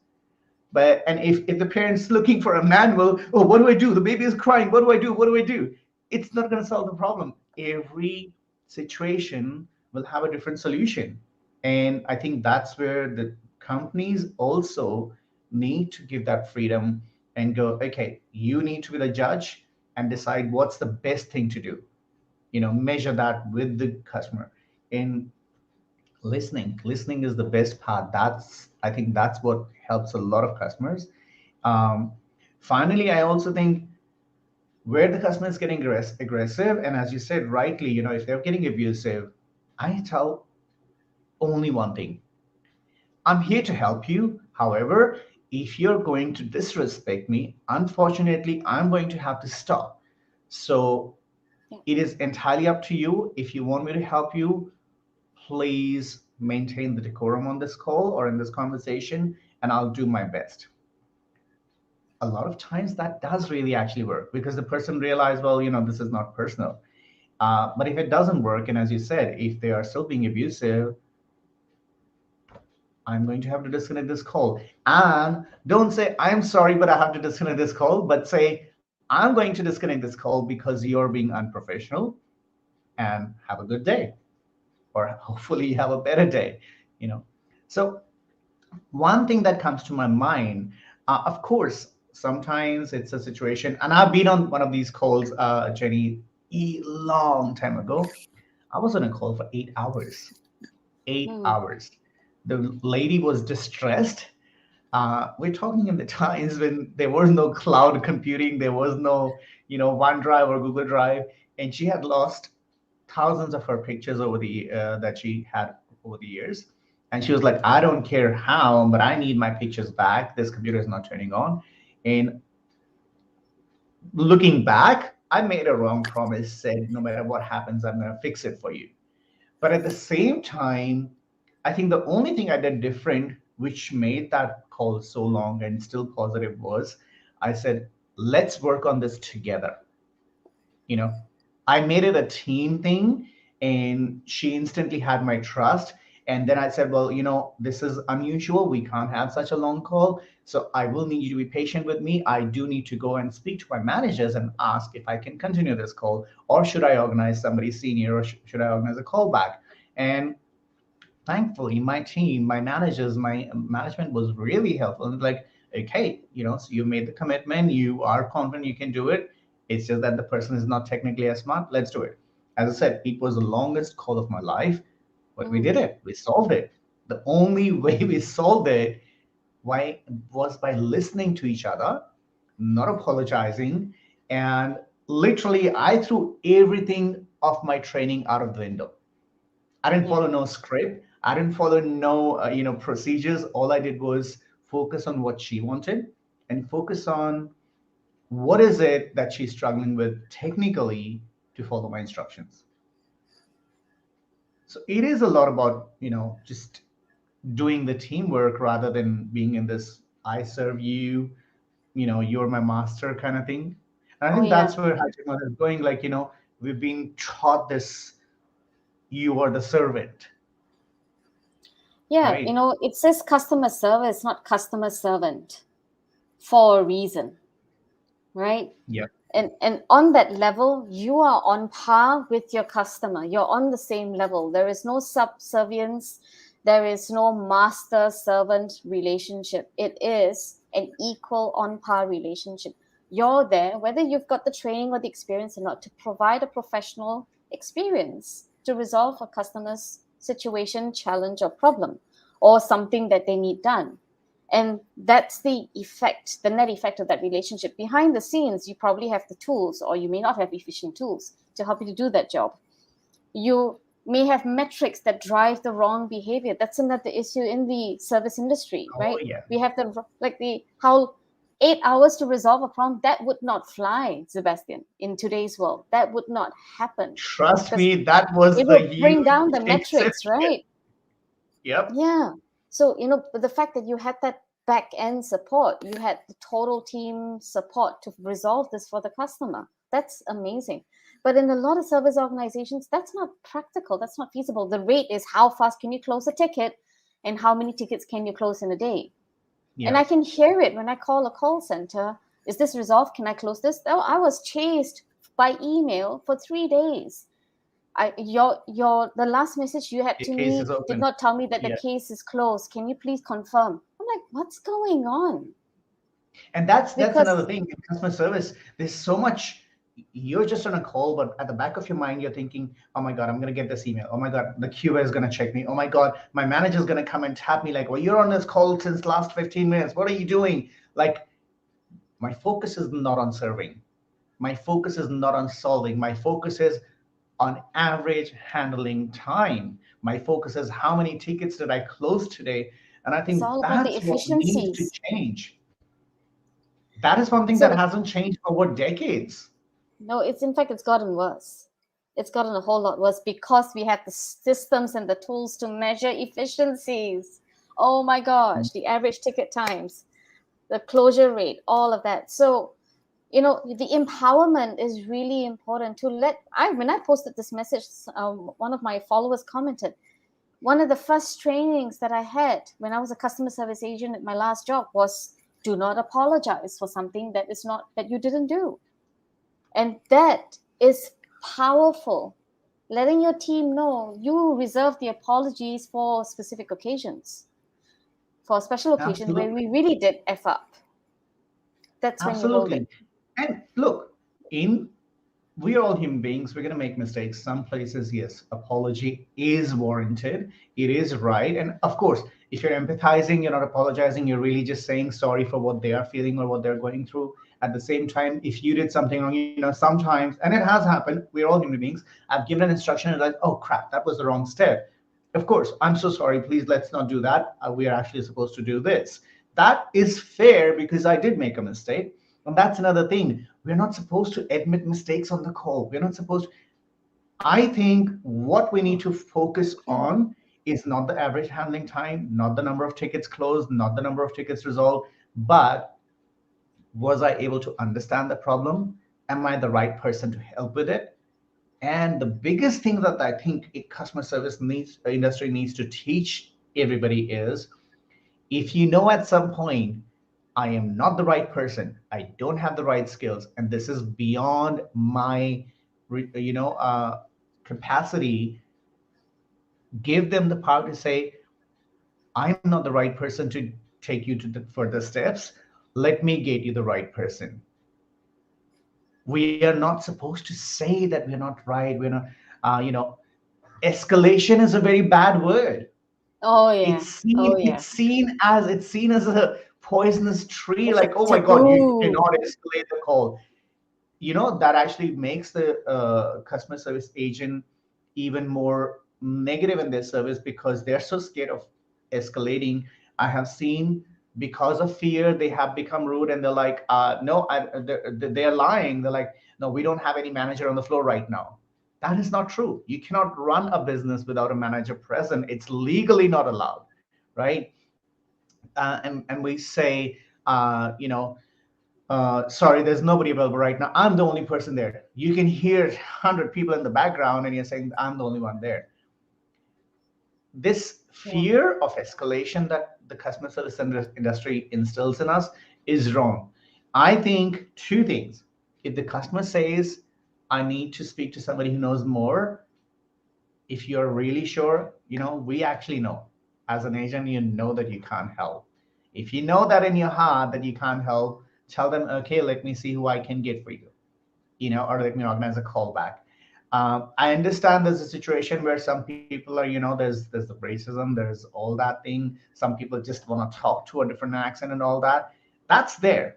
But and if the parent's looking for a manual, oh, what do I do? The baby is crying. What do I do? What do I do? It's not going to solve the problem. Every situation will have a different solution. And I think that's where the companies also need to give that freedom and go, okay, you need to be the judge and decide what's the best thing to do. Measure that with the customer. And listening is the best part. I think that's what helps a lot of customers. um, Finally, I also think where the customer is getting aggressive, and as you said rightly, if they're getting abusive, I tell only one thing: I'm here to help you. However, if you're going to disrespect me, unfortunately, I'm going to have to stop. So Yeah. it is entirely up to you. If you want me to help you, please maintain the decorum on this call or in this conversation, and I'll do my best. A lot of times that does really actually work, because the person realizes, well, this is not personal. But if it doesn't work, and as you said, if they are still being abusive, I'm going to have to disconnect this call. And don't say, I'm sorry, but I have to disconnect this call, but say, I'm going to disconnect this call because you're being unprofessional, and have a good day. Or hopefully you have a better day. you know so one thing that comes to my mind, of course, sometimes it's a situation, and I've been on one of these calls, Jenny, a long time ago. I was on a call for 8 hours. eight Mm. hours The lady was distressed. We're talking in the times when there was no cloud computing, there was no OneDrive or Google Drive, and she had lost thousands of her pictures over the that she had over the years. And she was like, I don't care how, but I need my pictures back. This computer is not turning on. And looking back, I made a wrong promise, said no matter what happens, I'm going to fix it for you. But at the same time, I think the only thing I did different, which made that call so long and still positive, was I said, let's work on this together. you know I made it a team thing, and she instantly had my trust. And then I said, well, this is unusual, we can't have such a long call, so I will need you to be patient with me. I do need to go and speak to my managers and ask if I can continue this call, or should I organize somebody senior, or should I organize a call back. And thankfully my team, my managers, my management was really helpful, and like, okay, so you made the commitment, you are confident you can do it. It's just that the person is not technically as smart. Let's do it. As I said, it was the longest call of my life, but we did Mm. it. We solved it. The only way we solved it, why, was by listening to each other, not apologizing. And literally I threw everything of my training out of the window. I didn't Yeah. follow no script. I didn't follow no procedures. All I did was focus on what she wanted, and focus on what is it that she's struggling with technically, to follow my instructions. So it is a lot about just doing the teamwork rather than being in this I serve you, you're my master kind of thing. And I Oh think yeah. that's where Hajima is going. Like, we've been taught this: you are the servant, Yeah, right? it says customer service, not customer servant, for a reason, right? Yeah. And on that level, you are on par with your customer. You're on the same level. There is no subservience. There is no master servant relationship. It is an equal on par relationship. You're there, whether you've got the training or the experience or not, to provide a professional experience to resolve a customer's situation, challenge, or problem, or something that they need done. And that's the effect, the net effect of that relationship. Behind the scenes, you probably have the tools, or you may not have efficient tools to help you to do that job. You may have metrics that drive the wrong behavior. That's another issue in the service industry, Oh right? yeah. We have the how 8 hours to resolve a problem, that would not fly, Sebastian, in today's world. That would not happen, Trust because me, that was it a will huge bring down the thing. metrics, right? Yep. Yeah. So, the fact that you had that back end support, you had the total team support to resolve this for the customer. That's amazing. But in a lot of service organizations, that's not practical. That's not feasible. The rate is how fast can you close a ticket and how many tickets can you close in a day? And I Yep. can hear it when I call a call center. Is this resolved? Can I close this? Oh, I was chased by email for 3 days. The last message you had Your to case me is did open. not tell me that the Yeah. case is closed. Can you please confirm? I'm like, what's going on? And that's Because another thing in customer service. There's so much. You're just on a call, but at the back of your mind, you're thinking, "Oh my God, I'm gonna get this email. Oh my God, the QA is gonna check me. Oh my God, my manager's gonna come and tap me like, well, you're on this call since last 15 minutes. What are you doing?" Like, my focus is not on serving. My focus is not on solving. My focus is on average handling time. My focus is how many tickets did I close today? And I it's think all about the that's what needs to efficiencies. change. That is one thing that So hasn't changed over decades. no, in fact it's gotten worse. It's gotten a whole lot worse because we have the systems and the tools to measure efficiencies. Oh my gosh, the average ticket times, the closure rate, all of that. So the empowerment is really important to when I posted this message, one of my followers commented, one of the first trainings that I had when I was a customer service agent at my last job was, do not apologize for something that you didn't do. And that is powerful, letting your team know you reserve the apologies for specific occasions, for special occasions where Absolutely. we really did f up. That's when you hold it. Absolutely. And look, in we are all human beings. We're going to make mistakes. Some places, yes, apology is warranted. It is right. And of course, if you're empathizing, you're not apologizing, you're really just saying sorry for what they are feeling or what they're going through. At the same time, if you did something wrong, sometimes, and it has happened, we're all human beings. I've given an instruction and like, oh crap, that was the wrong step. Of course, I'm so sorry. Please let's not do that. We are actually supposed to do this. That is fair because I did make a mistake. And that's another thing. We're not supposed to admit mistakes on the call. We're not supposed. I think what we need to focus on is not the average handling time, not the number of tickets closed, not the number of tickets resolved, but was I able to understand the problem? Am I the right person to help with it? And the biggest thing that I think a customer service industry needs to teach everybody is, if you know at some point I am not the right person, I don't have the right skills, and this is beyond my capacity, give them the power to say, I'm not the right person to take you to the further steps. Let me get you the right person. We are not supposed to say that we're not right. We're not, escalation is a very bad word. Oh it's yeah. seen Oh yeah. it's seen as a poisonous tree, It's a like, oh my god, you taboo. cannot escalate the call. That actually makes the customer service agent even more negative in their service because they're so scared of escalating. I have seen, because of fear, they have become rude, and they're like, no, they're lying. They're like, no, we don't have any manager on the floor right now. That is not true. You cannot run a business without a manager present. It's legally not allowed, right? And we say, sorry, there's nobody available right now. I'm the only person there. You can hear 100 people in the background, and you're saying, I'm the only one there. This Yeah. fear of escalation that the customer service industry instills in us is wrong. I think two things. If the customer says, I need to speak to somebody who knows more, if you're really sure, we actually know. As an agent, you know that you can't help. If you know that in your heart that you can't help, tell them, okay, let me see who I can get for you, or let me organize a callback. I understand there's a situation where some people are, there's the racism, there's all that thing. Some people just want to talk to a different accent and all that. That's there.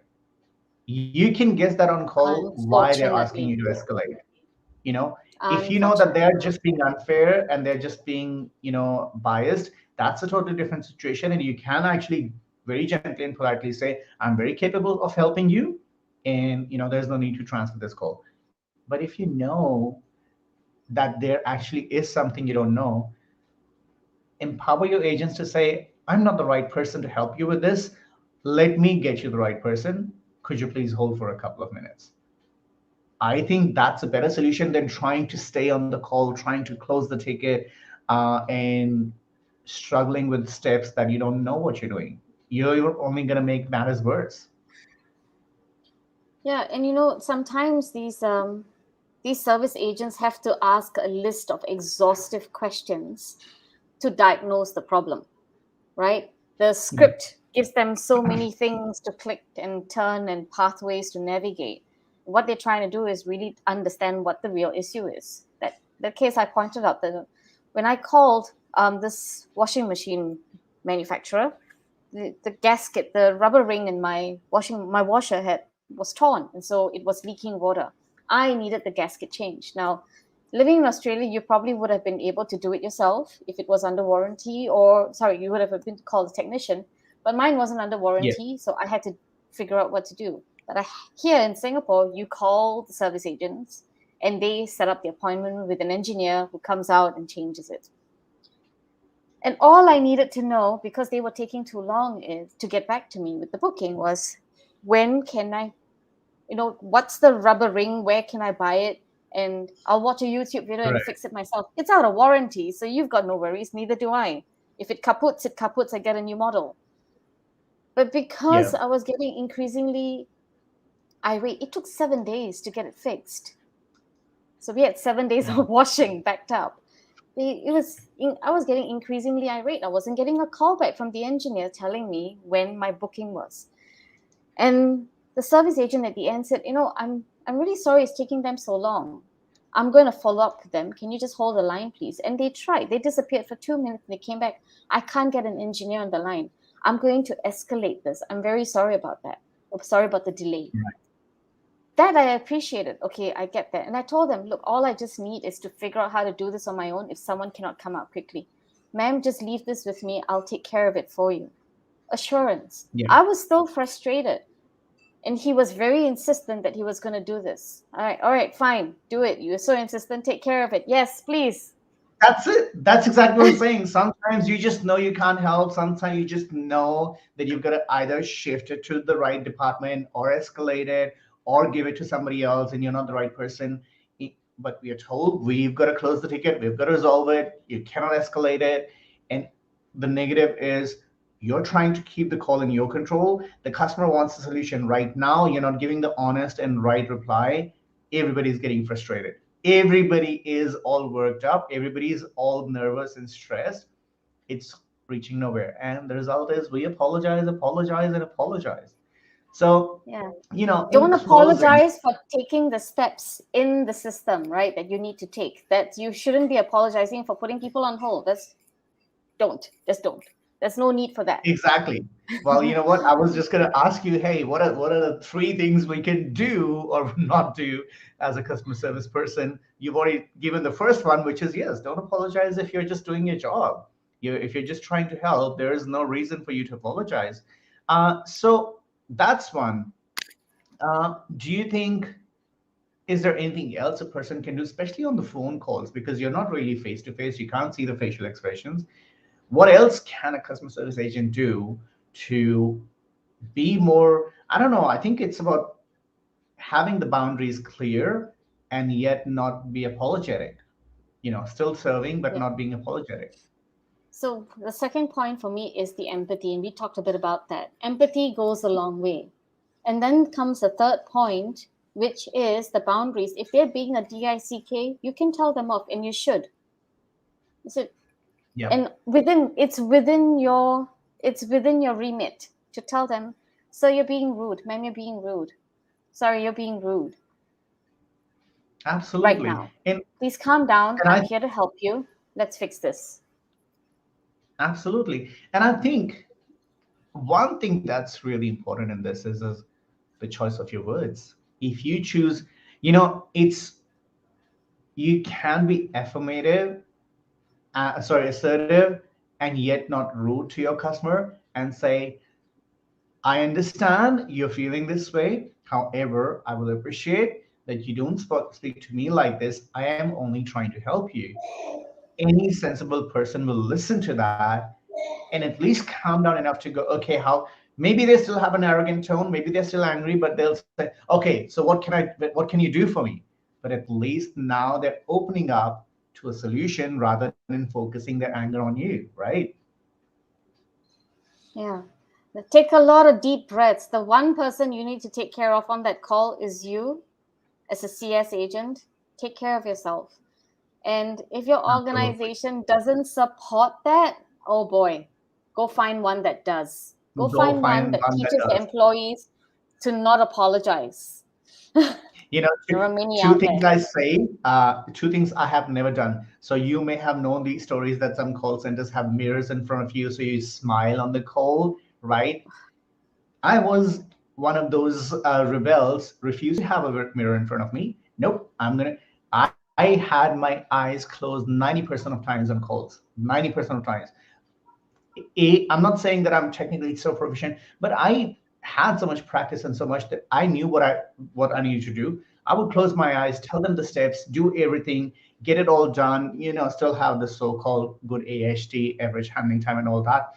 You can guess that on call why they're asking you Unfortunately. to escalate. you know if you know that they're Unfortunately. just being unfair and they're just being biased, that's a totally different situation, and you can actually very gently and politely say, I'm very capable of helping you, and there's no need to transfer this call. But if you know that there actually is something you don't know, empower your agents to say, I'm not the right person to help you with this. Let me get you the right person. Could you please hold for a couple of minutes? I think that's a better solution than trying to stay on the call, trying to close the ticket, and struggling with steps that you don't know what you're doing. You're only going to make matters worse. Yeah, and sometimes these service agents have to ask a list of exhaustive questions to diagnose the problem, right? The Yeah. script gives them so many things to click and turn and pathways to navigate. What they're trying to do is really understand what the real issue is. That case I pointed out, that when I called this washing machine manufacturer, the gasket, the rubber ring in my washer had was torn, and so it was leaking water. I needed the gasket changed. Now, living in Australia, you probably would have been able to do it yourself if it was under warranty, or sorry, you would have been called a technician. But mine wasn't under Yeah. warranty, so I had to figure out what to do. Here in Singapore, you call the service agents, and they set up the appointment with an engineer who comes out and changes it. And all I needed to know, because they were taking too long, is to get back to me with the booking, was when can I, what's the rubber ring? Where can I buy it? And I'll watch a YouTube video and Right. fix it myself. It's out of warranty, so you've got no worries. Neither do I. If it kaputs, it kaputs. I get a new model. But because Yeah. I was getting increasingly irate, it took 7 days to get it fixed. So we had 7 days Wow. of washing backed up. I was getting increasingly irate. I wasn't getting a call back from the engineer telling me when my booking was. And the service agent at the end said, I'm really sorry it's taking them so long. I'm going to follow up with them. Can you just hold the line, please? And they tried. They disappeared for 2 minutes and they came back. I can't get an engineer on the line. I'm going to escalate this. I'm very sorry about that. I'm sorry about the delay. Right. That I appreciated. Okay, I get that. And I told them, look, all I just need is to figure out how to do this on my own if someone cannot come out quickly. Ma'am, just leave this with me. I'll take care of it for you. Assurance. Yeah. I was still frustrated. And he was very insistent that he was going to do this. All right, fine. Do it. You're so insistent. Take care of it. Yes, please. That's it. That's exactly what I'm saying. Sometimes you just know you can't help. Sometimes you just know that you've got to either shift it to the right department or escalate it or give it to somebody else and you're not the right person. But we are told we've got to close the ticket, we've got to resolve it, you cannot escalate it. And the negative is you're trying to keep the call in your control. The customer wants the solution right now. You're not giving the honest and right reply. Everybody's getting frustrated. Everybody is all worked up. Everybody's all nervous and stressed. It's reaching nowhere. And the result is we apologize, apologize, and apologize. So, Yeah. in Don't closing, apologize for taking the steps in the system, right, that you need to take. That you shouldn't be apologizing for putting people on hold. Just don't. There's no need for that. exactly. Well, you know what? I was just going to ask you, hey, what are the three things we can do or not do as a customer service person? You've already given the first one, which is yes, don't apologize if you're just doing your job. If you're just trying to help, there is no reason for you to apologize. So that's one. Do you think is there anything else a person can do, especially on the phone calls, because you're not really face to face, you can't see the facial expressions? What else can a customer service agent do to be more, I don't know, I think it's about having the boundaries clear and yet not be apologetic, still serving but Yeah. not being apologetic. So the second point for me is the empathy, and we talked a bit about that. Empathy goes a long way. And then comes the third point, which is the boundaries. If they're being a DICK, you can tell them off, and you should. You said, Yep. And it's within your remit to tell them, so you're being rude, ma'am, you're being rude, sorry, you're being rude right Absolutely. now. And Please calm down. and I'm I here to help you. Let's fix this. absolutely. And I think one thing that's really important in this is the choice of your words. If you choose, it's you can be affirmative, assertive, and yet not rude to your customer and say, I understand you're feeling this way. However, I will appreciate that you don't speak to me like this. I am only trying to help you. Any sensible person will listen to that and at least calm down enough to go, okay, how maybe they still have an arrogant tone, maybe they're still angry, but they'll say, okay, so what can you do for me? But at least now they're opening up to a solution rather than focusing their anger on you, right? Yeah. Take a lot of deep breaths. The one person you need to take care of on that call is you as a CS agent. Take care of yourself. And if your Absolutely. organization doesn't support that, oh boy, go find one that does. Go Go find one find that one that teaches the does. employees to not apologize. You know, There are many two out things there. I say, two things I have never done. So you may have known these stories that some call centers have mirrors in front of you, so you smile on the call, right? I was one of those rebels, refused to have a mirror in front of me. Nope, I had my eyes closed 90% of times on calls. 90% of times. I'm not saying that I'm technically so proficient, but I had so much practice and so much that I knew what I needed to do. I would close my eyes, tell them the steps, do everything, get it all done. Still have the so-called good AHT, average handling time, and all that.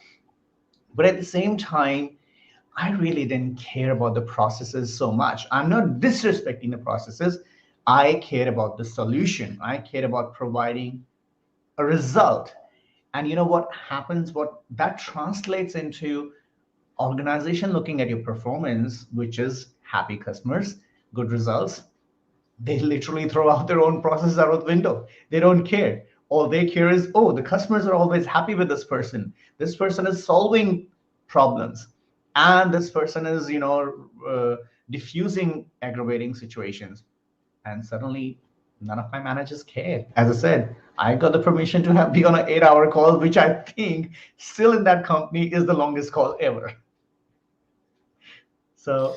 But at the same time, I really didn't care about the processes so much. I'm not disrespecting the processes. I cared about the solution. I cared about providing a result. And you know what happens? What that translates into organization looking at your performance, which is happy customers, good results. They literally throw out their own processes out of the window. They don't care. All they care is, oh, the customers are always happy with this person. This person is solving problems, and this person is, diffusing aggravating situations. And suddenly, none of my managers care. As I said, I got the permission to be on an 8-hour call, which I think still in that company is the longest call ever. So,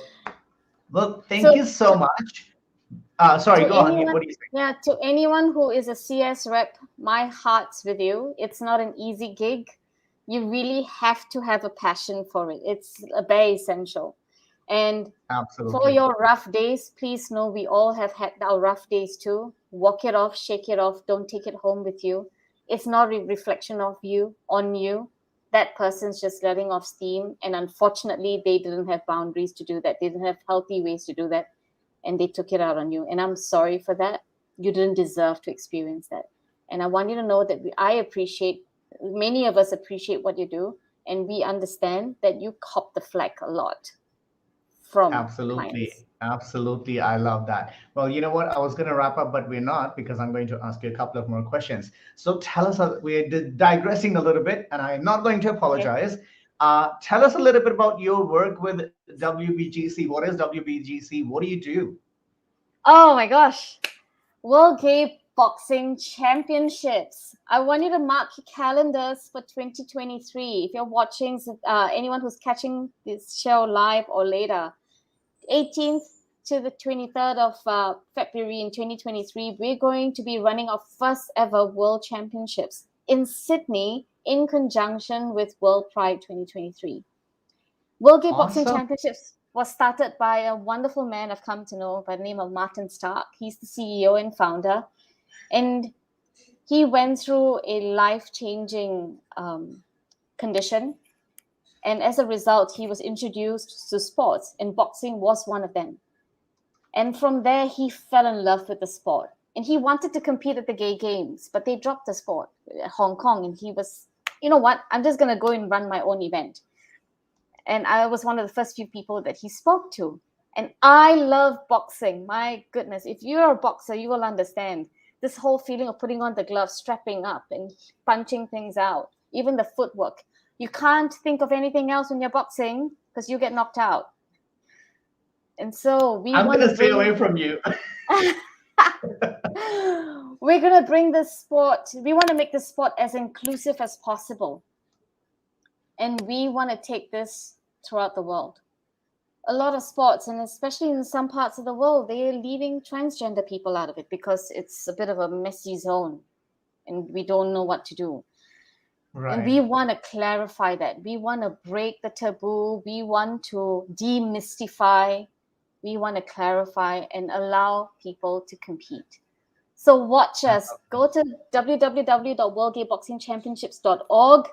well, thank So you so much. Sorry, to go on. anyone, What do you say? yeah, to anyone who is a CS rep, my heart's with you. It's not an easy gig. You really have to have a passion for it. It's very essential. And for Absolutely. your rough days, please know we all have had our rough days too. Walk it off, shake it off. Don't take it home with you. It's not a reflection of you on you. That person's just letting off steam. And unfortunately, they didn't have boundaries to do that. They didn't have healthy ways to do that. And they took it out on you. And I'm sorry for that. You didn't deserve to experience that. And I want you to know that I appreciate, many of us appreciate what you do. And we understand that you cop the flack a lot from Absolutely. clients. Absolutely. I love that. Well, you know what? I was going to wrap up, but we're not because I'm going to ask you a couple of more questions. So tell us, we're digressing a little bit, and I'm not going to Okay. apologize. Tell us a little bit about your work with WBGC. What is WBGC? What do you do? Oh my gosh. World Gay Boxing Championships. I want you to mark your calendars for 2023. If you're watching, anyone who's catching this show live or later, 18th to the 23rd of February in 2023, we're going to be running our first ever World Championships in Sydney in conjunction with World Pride 2023. World Gay Boxing Awesome. Championships was started by a wonderful man I've come to know by the name of Martin Stark. He's the CEO and founder. And he went through a life-changing condition. And as a result, he was introduced to sports, and boxing was one of them. And from there, he fell in love with the sport. And he wanted to compete at the gay games, but they dropped the sport at Hong Kong. And he was, you know what? I'm just going to go and run my own event. And I was one of the first few people that he spoke to. And I love boxing. My goodness, if you're a boxer, you will understand. this whole feeling of putting on the gloves, strapping up and punching things out, even the footwork. You can't think of anything else when you're boxing because you get knocked out. And so we I'm want going to to stay bring away from you. we're going to bring this sport, we want to make the sport as inclusive as possible. And we want to take this throughout the world. A lot of sports, and especially in some parts of the world, they're leaving transgender people out of it because it's a bit of a messy zone and we don't know what to do. And we Right. want to clarify that. We want to break the taboo. We want to demystify. We want to clarify and allow people to compete. So watch us. Go to www.worldgayboxingchampionships.org.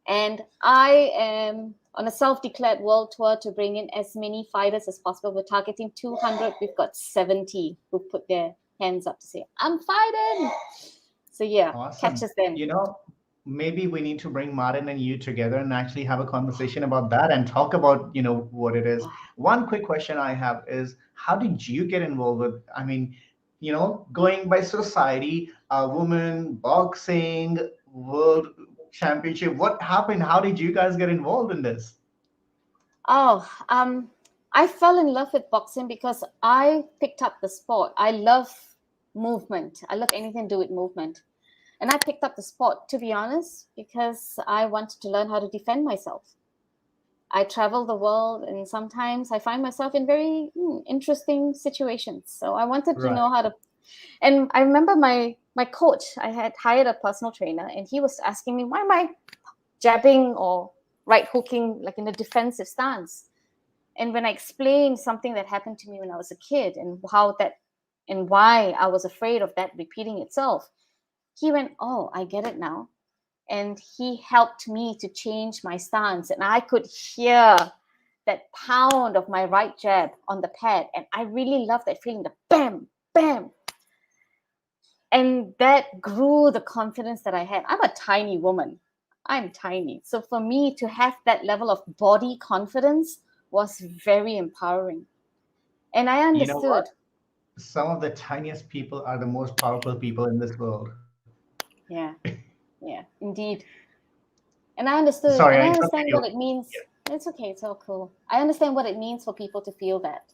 And I am on a self-declared world tour to bring in as many fighters as possible. We're targeting 200. We've got 70 who put their hands up to say, I'm fighting. So yeah, catch Awesome. us then. Maybe we need to bring Martin and you together and actually have a conversation about that and talk about, what it is. One quick question I have is, how did you get involved with, going by society, a woman, boxing, world championship? What happened? How did you guys get involved in this? Oh, I fell in love with boxing because I picked up the sport. I love movement. I love anything to do with movement. And I picked up the sport, to be honest, because I wanted to learn how to defend myself. I travel the world and sometimes I find myself in very interesting situations. So I wanted to Right. know how to. And I remember my coach, I had hired a personal trainer and he was asking me, why am I jabbing or right hooking like in a defensive stance? And when I explained something that happened to me when I was a kid and why I was afraid of that repeating itself, he went, oh, I get it now. And he helped me to change my stance. And I could hear that pound of my right jab on the pad. And I really love that feeling, the bam, bam. And that grew the confidence that I had. I'm a tiny woman. I'm tiny. So for me to have that level of body confidence was very empowering. And I You know what? understood. Some of the tiniest people are the most powerful people in this world. Yeah, yeah, indeed. And I understood, Sorry, and I I interrupted understand what you. it means. It's okay, it's all cool. I understand what it means for people to feel that,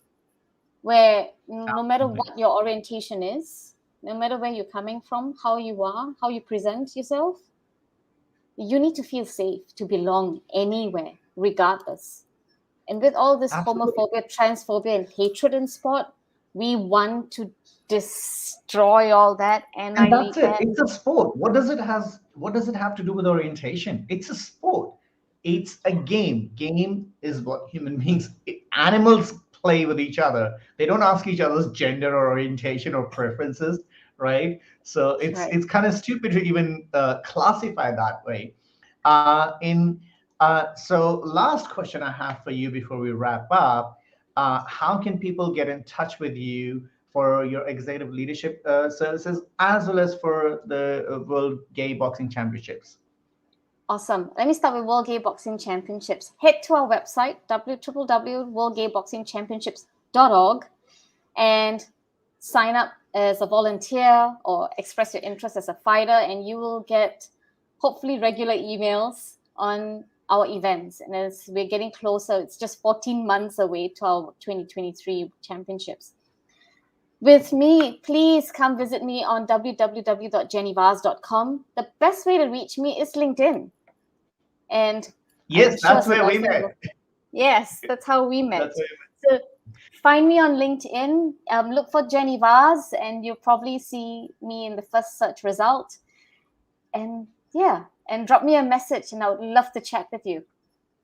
where no matter Absolutely. what your orientation is, no matter where you're coming from, how you are, how you present yourself, you need to feel safe to belong anywhere, regardless. And with all this Absolutely. homophobia, transphobia, and hatred in sport, we want to destroy all that, And that's annihilate it. that. It's a sport. What does it have to do with orientation? It's a sport. It's a game. Game is what human beings, animals play with each other. They don't ask each other's gender or orientation or preferences, right? So it's Right. it's kind of stupid to even classify that way. In So last question I have for you before we wrap up: how can people get in touch with you for your executive leadership services as well as for the World Gay Boxing Championships? Awesome. Let me start with World Gay Boxing Championships. Head to our website, www.worldgayboxingchampionships.org, and sign up as a volunteer or express your interest as a fighter, and you will get hopefully regular emails on our events. And as we're getting closer, it's just 14 months away to our 2023 championships. With me, please come visit me on www.jennyvaz.com. The best way to reach me is LinkedIn. And I'm Yes, sure that's where we Sebastian met. will. Yes, that's how we That's met. where So find me on LinkedIn. Look for Jenny Vaz, and you'll probably see me in the first search result. And yeah, and drop me a message, and I would love to chat with you.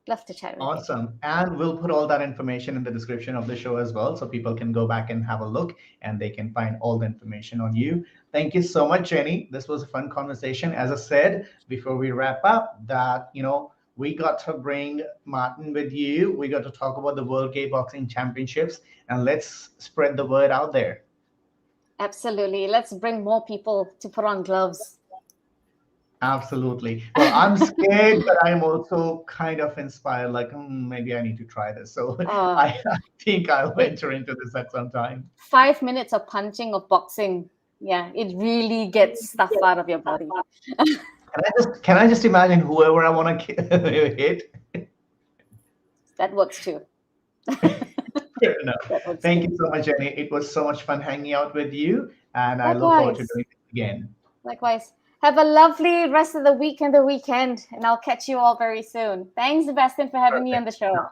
Love to chat with you. Awesome. And we'll put all that information in the description of the show as well, so people can go back and have a look and they can find all the information on you. Thank you so much, Jenny. This was a fun conversation. As I said before we wrap up, that we got to bring Martin with you. We got to talk about the World Gay Boxing Championships, and let's spread the word out there. Absolutely. Let's bring more people to put on gloves. Absolutely. Well, I'm scared, but I'm also kind of inspired. Like, maybe I need to try this. So uh, I think I'll it enter into this at some time. 5 minutes of punching of boxing. Yeah, it really gets stuff out of your body. Can I just imagine whoever I want to hit? That works too. Fair enough. That works Thank too. you so much, Jenny. It was so much fun hanging out with you, and I look forward to Likewise. doing it again. Likewise. Have a lovely rest of the week and the weekend, and I'll catch you all very soon. Thanks, Sebastian, for having me on Perfect. the show.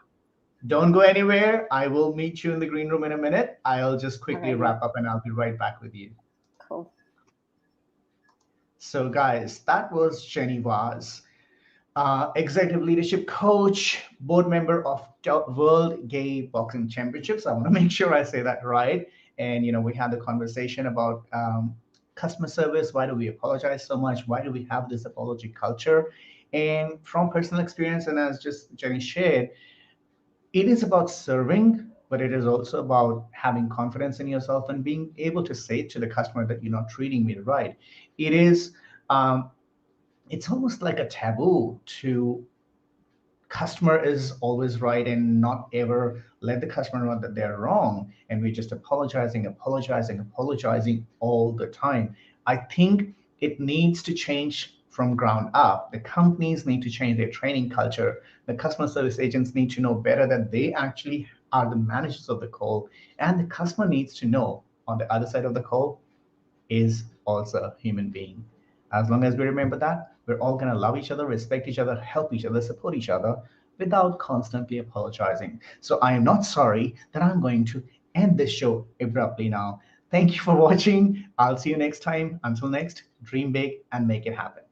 Don't go anywhere. I will meet you in the green room in a minute. I'll just quickly Alrighty. wrap up and I'll be right back with you. Cool. So, guys, that was Jenny Vaz, executive leadership coach, board member of World Gay Boxing Championships. I want to make sure I say that right. And, we had the conversation about customer service. Why do we apologize so much? Why do we have this apology culture? And from personal experience, and as just Jenny shared, it is about serving, but it is also about having confidence in yourself and being able to say to the customer that you're not treating me right. It is, um, it's almost like a taboo to customer is always right and not ever let the customer know that they're wrong. And we're just apologizing all the time. I think it needs to change from ground up. The companies need to change their training culture. The customer service agents need to know better that they actually are the managers of the call. And the customer needs to know on the other side of the call is also a human being. As long as we remember that, we're all going to love each other, respect each other, help each other, support each other without constantly apologizing. So I am not sorry that I'm going to end this show abruptly now. Thank you for watching. I'll see you next time. Until next, dream big and make it happen.